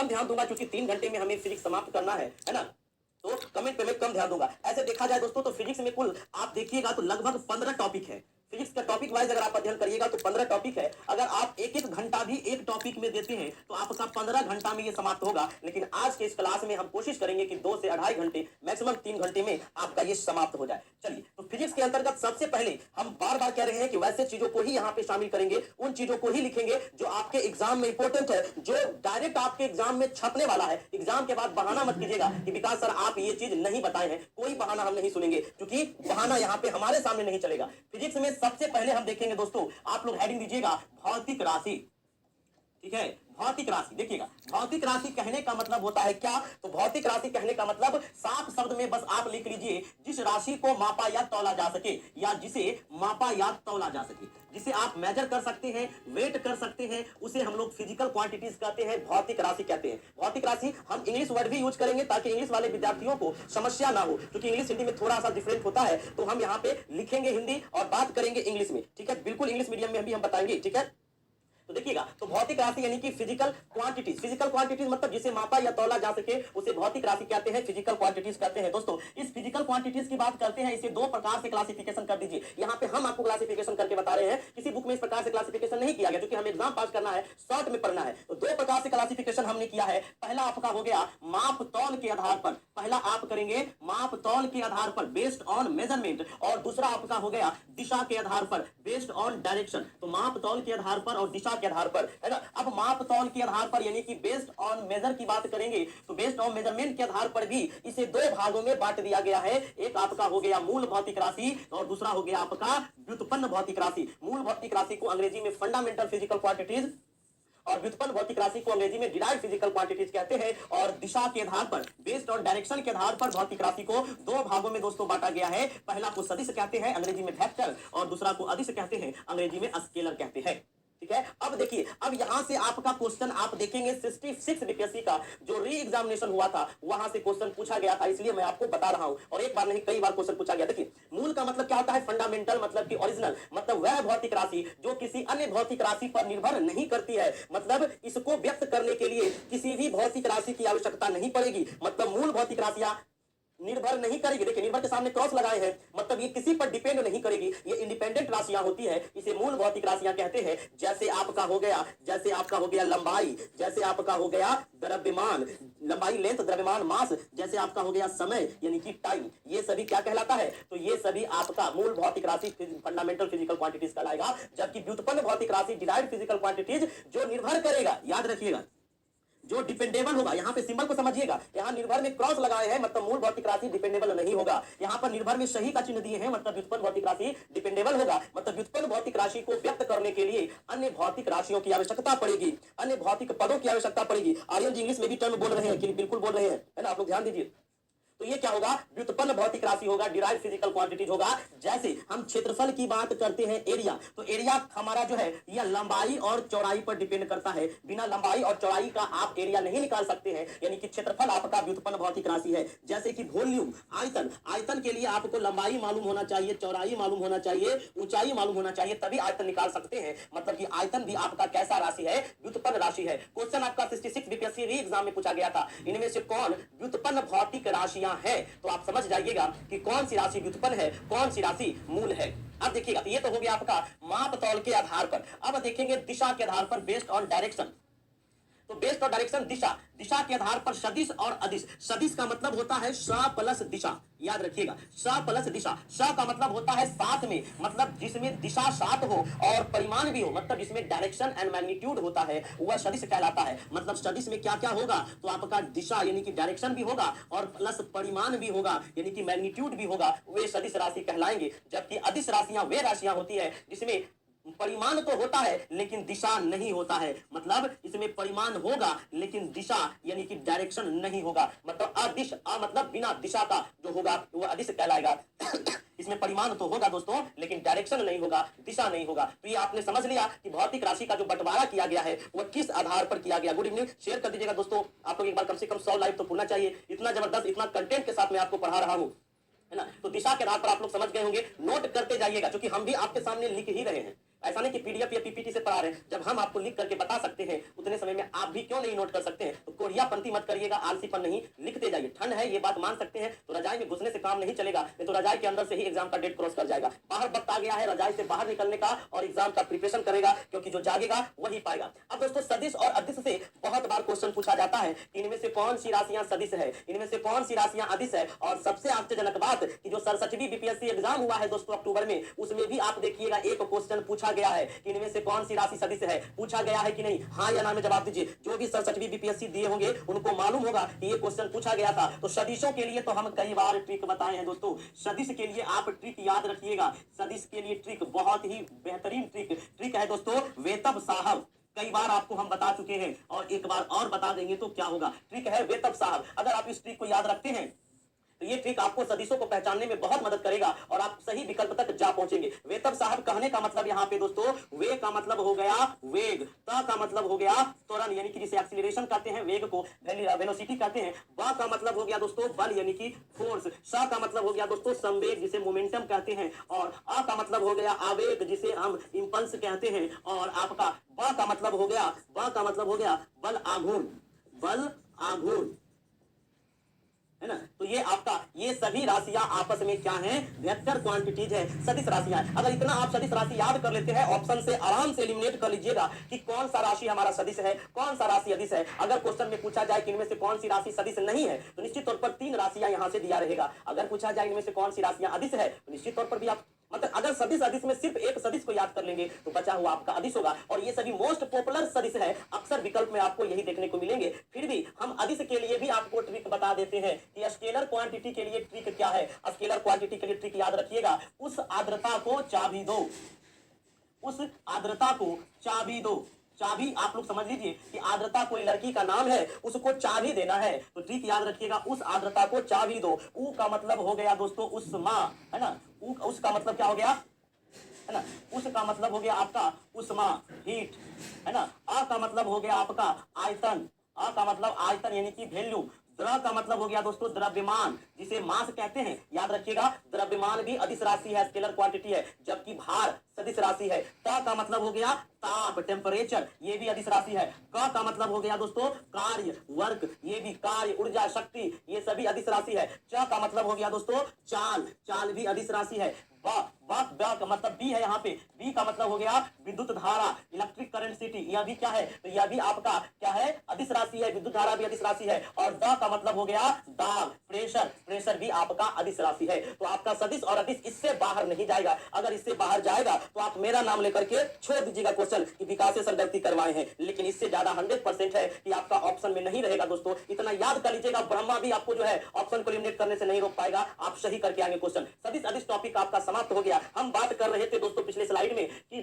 ध्यान दूंगा क्योंकि 3 घंटे में हमें फिजिक्स समाप्त करना है ना। तो कमेंट पे मैं कम ध्यान दूंगा। ऐसे देखा जाए दोस्तों तो फिजिक्स में कुल आप देखिएगा तो लगभग 15 टॉपिक है। फिजिक्स का टॉपिक वाइज अगर आप अध्ययन करिएगा तो 15 टॉपिक है। अगर आप एक एक घंटा भी एक टॉपिक में देते हैं तो आपका 15 घंटा में ये समाप्त होगा। लेकिन आज के इस क्लास में हम कोशिश करेंगे कि 2 से 2.5 घंटे मैक्सिमम 3 घंटे में आपका ये समाप्त हो जाए। चलिए, तो फिजिक्स के अंतर्गत सबसे पहले हम बार बार कह रहे हैं कि वैसे चीजों को ही यहाँ पे शामिल करेंगे, उन चीजों को ही लिखेंगे जो आपके एग्जाम में इंपॉर्टेंट है, जो डायरेक्ट आपके एग्जाम में छपने वाला है। एग्जाम के बाद बहाना मत कीजिएगा कि विकास सर आप ये चीज नहीं बताए हैं। कोई बहाना हम नहीं सुनेंगे क्योंकि बहाना यहाँ पे हमारे सामने नहीं चलेगा। फिजिक्स में सबसे पहले हम देखेंगे दोस्तों, आप लोग हेडिंग दीजिएगा भौतिक राशि। ठीक है, भौतिक राशि। देखिएगा, भौतिक राशि कहने का मतलब होता है क्या? तो भौतिक राशि कहने का मतलब साफ शब्द में बस आप लिख लीजिए जिस राशि को मापा या तौला जा सके, या जिसे मापा या तौला जा सके, जिसे आप मेजर कर सकते हैं, वेट कर सकते हैं, उसे हम लोग फिजिकल क्वांटिटीज कहते हैं, भौतिक राशि कहते हैं। भौतिक राशि हम इंग्लिश वर्ड भी यूज करेंगे ताकि इंग्लिश वाले विद्यार्थियों को समस्या ना हो, क्योंकि इंग्लिश हिंदी में थोड़ा सा डिफरेंट होता है। तो हम यहाँ पे लिखेंगे हिंदी और बात करेंगे इंग्लिश में। ठीक है, बिल्कुल इंग्लिश मीडियम में भी हम बताएंगे। ठीक है, तो देखिएगा, तो भौतिक राशि यानी कि फिजिकल क्वांटिटीज। फिजिकल क्वांटिटीज मतलब जिसे मापा या तौला जा सके उसे भौतिक राशि कहते हैं, फिजिकल क्वांटिटीज कहते हैं। दोस्तों, इस फिजिकल क्वांटिटीज की बात करते हैं, इसे 2 प्रकार से क्लासिफिकेशन कर दीजिए। यहाँ पे हम आपको क्लासिफिकेशन करके बता रहे हैं, किसी बुक में इस प्रकार से क्लासिफिकेशन नहीं किया गया क्योंकि हमें एग्जाम पास करना है, शॉर्ट में पढ़ना है। तो 2 प्रकार से क्लासिफिकेशन हमने किया है। पहला आपका हो गया माप तौल के आधार पर, पहला आप करेंगे माप तौल के आधार पर बेस्ड ऑन मेजरमेंट, और दूसरा आपका हो गया दिशा के आधार पर बेस्ड ऑन डायरेक्शन। तो माप तौल के आधार पर और दिशा के आधार पर, है ना। अब माप तौल के आधार पर यानी कि बेस्ड ऑन मेजर की बात करेंगे तो बेस्ड ऑन मेजरमेंट के आधार पर भी इसे 2 भागों में बांट दिया गया है। एक आपका हो गया मूल भौतिक राशि और दूसरा हो गया आपका व्युत्पन्न भौतिक राशि। मूल भौतिक राशि को अंग्रेजी में फंडामेंटल फिजिकल क्वांटिटीज और व्युत्पन्न भौतिक राशि को अंग्रेजी में डिराइव्ड फिजिकल क्वांटिटीज कहते हैं। और दिशा के आधार पर बेस्ड ऑन डायरेक्शन के आधार पर भौतिक राशि को 2 भागों में दोस्तों बांटा गया है। पहला को सदिश कहते हैं अंग्रेजी में वेक्टर, और दूसरा को अदिश कहते हैं अंग्रेजी में स्केलर कहते हैं। ठीक है, अब देखिए, अब यहां से आपका क्वेश्चन आप देखेंगे 66 बीपीएससी का जो री एग्जामिनेशन हुआ था वहां से क्वेश्चन पूछा गया था, इसलिए मैं आपको बता रहा हूं। और एक बार नहीं कई बार क्वेश्चन पूछा गया। देखिए, मूल का मतलब क्या होता है? फंडामेंटल मतलब कि ओरिजिनल, मतलब वह भौतिक राशि जो किसी अन्य भौतिक राशि पर निर्भर नहीं करती है, मतलब इसको व्यक्त करने के लिए किसी भी भौतिक राशि की आवश्यकता नहीं पड़ेगी। मतलब मूल भौतिक राशियां निर्भर नहीं करेगी। देखिए, निर्भर के सामने क्रॉस लगाए हैं, मतलब ये किसी पर डिपेंड नहीं करेगी, ये इंडिपेंडेंट राशियां होती है, इसे मूल भौतिक राशियां कहते हैं। जैसे आपका हो गया लंबाई, जैसे आपका हो गया द्रव्यमान, लंबाई लेंथ, द्रव्यमान मास, जैसे आपका हो गया समय यानी कि टाइम, ये सभी क्या कहलाता है? तो ये सभी आपका मूल भौतिक राशि फंडामेंटल फिजिकल क्वांटिटीज कहलाएगा। जबकि व्युत्पन्न भौतिक राशि डिराइव्ड फिजिकल क्वांटिटीज जो निर्भर करेगा, याद रखिएगा, जो डिपेंडेबल होगा, यहाँ पे सिंबल को समझिएगा, यहाँ निर्भर में क्रॉस लगाए हैं मतलब मूल भौतिक राशि डिपेंडेबल नहीं होगा। यहाँ पर निर्भर में सही का चिन्ह दिए हैं मतलब व्युत्पन्न भौतिक राशि डिपेंडेबल होगा। मतलब व्युत्पन्न भौतिक राशि को व्यक्त करने के लिए अन्य भौतिक राशियों की आवश्यकता पड़ेगी, अन्य भौतिक पदों की आवश्यकता पड़ेगी। आर्यन जी इंग्लिश में भी टर्म बोल रहे हैं कि बिल्कुल बोल रहे हैं, है ना, आप लोग ध्यान दीजिए। तो ये क्या होगा? व्युत्पन्न भौतिक राशि होगा, डिराइव्ड फिजिकल क्वांटिटीज होगा। जैसे हम क्षेत्रफल की बात करते हैं, एरिया, तो एरिया हमारा जो है यह लंबाई और चौड़ाई पर डिपेंड करता है। बिना लंबाई और चौड़ाई का आप एरिया नहीं निकाल सकते हैं, यानी कि क्षेत्रफल आपका व्युत्पन्न भौतिक राशि है। जैसे कि वॉल्यूम, आयतन, आयतन के लिए आपको लंबाई मालूम होना चाहिए, चौड़ाई मालूम होना चाहिए, ऊंचाई मालूम होना चाहिए, तभी आयतन निकाल सकते हैं। मतलब कि आयतन भी आपका कैसा राशि है? व्युत्पन्न राशि है। क्वेश्चन आपका 66 बीपीएससी री एग्जाम में पूछा गया था, इनमें से कौन व्युत्पन्न भौतिक राशियां है? तो आप समझ जाइएगा कि कौन सी राशि व्युत्पन्न है, कौन सी राशि मूल है। अब देखिएगा, ये तो हो गया आपका माप तौल के आधार पर। अब देखेंगे दिशा के आधार पर बेस्ड ऑन डायरेक्शन। तो बेस्ड ऑन डायरेक्शन, दिशा, दिशा के आधार पर सदिश और अदिश। सदिश का मतलब होता है स प्लस दिशा, याद रखिएगा, स प्लस दिशा। स का मतलब होता है साथ में, मतलब जिसमें दिशा साथ हो और परिमाण भी हो, मतलब जिसमें डायरेक्शन एंड मैग्नीट्यूड होता है वह सदिश कहलाता है। मतलब सदिश में क्या क्या होगा? तो आपका दिशा यानी कि डायरेक्शन भी होगा और प्लस परिमाण भी होगा यानी कि मैग्नीट्यूड भी होगा, वे सदिश राशि कहलाएंगे। जबकि अदिश राशियां वे राशियां होती है जिसमें परिमाण तो होता है लेकिन दिशा नहीं होता है। मतलब इसमें परिमाण होगा लेकिन दिशा यानी कि डायरेक्शन नहीं होगा। मतलब अदिश, मतलब बिना दिशा का जो होगा वो अदिश कहलाएगा। इसमें परिमाण तो होगा दोस्तों लेकिन डायरेक्शन नहीं होगा, दिशा नहीं होगा। तो ये आपने समझ लिया कि भौतिक राशि का जो बंटवारा किया गया है वो किस आधार पर किया गया। गुड इवनिंग, शेयर कर दीजिएगा दोस्तों। आप लोग एक बार कम से कम 100 लाइव तो पूर्णा चाहिए। इतना जबरदस्त, इतना कंटेंट के साथ मैं आपको पढ़ा रहा हूँ, है ना। तो दिशा के आधार पर आप लोग समझ गए होंगे, नोट करते जाइएगा क्योंकि हम भी आपके सामने लिख ही रहे हैं। ऐसा नहीं कि पीडीएफ या पीपीटी से पढ़ा रहे हैं, जब हम आपको लिख करके बता सकते हैं उतने समय में आप भी क्यों नहीं नोट कर सकते हैं। तो कोढ़ियापंती मत करिएगा, आलसीपन नहीं, लिखते जाइए। ठंड है ये बात मान सकते हैं, तो रजाई में घुसने से काम नहीं चलेगा, नहीं तो रजाई के अंदर से ही एग्जाम का डेट क्रॉस कर जाएगा। बाहर वक्त आ गया है रजाई से बाहर निकलने का और एग्जाम का प्रिपरेशन करेगा, क्योंकि जो जागेगा वही पाएगा। अब दोस्तों सदिश और अदिश से बहुत बार क्वेश्चन पूछा जाता है कि इनमें से कौन सी राशियां सदिश है, इनमें से कौन सी राशियां अदिश है। और सबसे आश्चर्यजनक बात कि जो 67वीं बीपीएससी एग्जाम हुआ है दोस्तों अक्टूबर में, उसमें भी आप देखिएगा एक क्वेश्चन पूछा गया है कि इनमें से कौन सी राशि सदिश है। पूछा गया है कि नहीं, हाँ या ना में जवाब दीजिए। जो भी 67वीं बीपीएससी दिए होंगे उनको मालूम होगा कि ये क्वेश्चन पूछा गया था। तो सदिशों के लिए तो हम कई बार ट्रिक बताए हैं दोस्तों, सदिश के लिए आप ट्रिक याद रखिएगा। सदिश के लिए ट्रिक बहुत ही बेहतरीन ट्रिक है दोस्तों, वेतब साहब। कई बार आपको हम बता चुके हैं और एक बार और बता देंगे तो क्या होगा। ट्रिक है वेतब साहब। अगर आप इस ट्रिक को याद रखते हैं तो ये ट्रिक आपको सदिशों को पहचानने में बहुत मदद करेगा और आप सही विकल्प तक जा पहुंचेंगे। वेतब साहब कहने का मतलब यहाँ पे दोस्तों, वे का मतलब हो गया वेग, त का मतलब हो गया त्वरण यानी कि जिसे एक्सीलरेशन कहते हैं, वेग को वेलोसिटी कहते हैं। ब का मतलब हो गया दोस्तों बल यानी कि फोर्स। स का मतलब हो गया दोस्तों संवेग जिसे मोमेंटम कहते हैं। और अ का मतलब हो गया आवेग जिसे हम इंपल्स कहते हैं। और आपका ब का मतलब हो गया बल आघूर्ण, बल आघूर्ण है ना। तो ये आपका ये सभी राशियां आपस में क्या हैं, वेक्टर क्वांटिटीज है, सदिश राशियां। अगर इतना आप सदिश राशि याद कर लेते हैं, ऑप्शन से आराम से एलिमिनेट कर लीजिएगा कि कौन सा राशि हमारा सदिश है, कौन सा राशि अदिश है। अगर क्वेश्चन में पूछा जाए कि इनमें से कौन सी राशि सदिश नहीं है, तो निश्चित तौर पर 3 राशियां यहां से दिया रहेगा। अगर पूछा जाए इनमें से कौन सी राशियां अदिश है, तो निश्चित तौर पर भी आप मतलब अगर सदिश अदिश में सिर्फ एक सदिश को याद कर लेंगे तो बचा हुआ आपका अदिश होगा। और ये सभी मोस्ट पॉपुलर सदिश है, अक्सर विकल्प में आपको यही देखने को मिलेंगे। फिर भी हम अदिश के लिए भी आपको ट्रिक बता देते हैं कि स्केलर क्वांटिटी के लिए ट्रिक क्या है। स्केलर क्वांटिटी के लिए ट्रिक याद रखिएगा, उस आर्द्रता को चाबी दो, उस आर्द्रता को चाबी दो। चाबी आप लोग समझ लीजिए कि आर्द्रता कोई लड़की का नाम है, उसको चाबी देना है। तो ट्रिक याद रखिएगा, उस आर्द्रता को चाबी दो। ऊ का मतलब हो गया दोस्तों उष्मा, है ना। उसका मतलब क्या हो गया, है ना। उसका मतलब हो गया आपका उष्मा, हीट, है ना। आ का मतलब हो गया आपका आयतन, आ का मतलब आयतन यानी कि वैल्यू। द्र का मतलब हो गया दोस्तों द्रव्यमान जिसे मास कहते हैं। याद रखिएगा द्रव्यमान भी अदिश राशि है, स्केलर क्वांटिटी है, जबकि भार सदिश राशि है। ता का मतलब हो गया ताप, टेम्परेचर, ये भी अदिश राशि है। का मतलब हो गया दोस्तों कार्य, वर्क, ये भी कार्य, ऊर्जा, शक्ति, ये सभी अदिश राशि है। च का मतलब हो गया दोस्तों चाल, चाल भी अदिश राशि है। ब का मतलब बी है, यहाँ पे बी का मतलब हो गया विद्युत धारा, इलेक्ट्रिक करंट सिटी, यह भी क्या है, तो यह भी आपका क्या है, अदिश राशि है। विद्युत धारा भी अदिश राशि है। और द का मतलब हो गया दाब, प्रेशर, प्रेशर भी आपका अदिश राशि है। तो आपका सदिश और अदिश इससे बाहर नहीं जाएगा। अगर इससे बाहर जाएगा तो आप मेरा नाम लेकर के छोड़ दीजिएगा क्वेश्चन कि विकास सर गलती करवाए हैं। लेकिन इससे ज्यादा 100% है कि आपका ऑप्शन में नहीं रहेगा दोस्तों। इतना याद कर लीजिएगा, ब्रह्मा भी आपको जो है ऑप्शन को एलिमिनेट करने से नहीं रोक पाएगा। आप सही करके आएंगे क्वेश्चन। सदिश अदिश टॉपिक आपका समाप्त हो गया। हम बात कर रहे थे दोस्तों पिछले स्लाइड में कि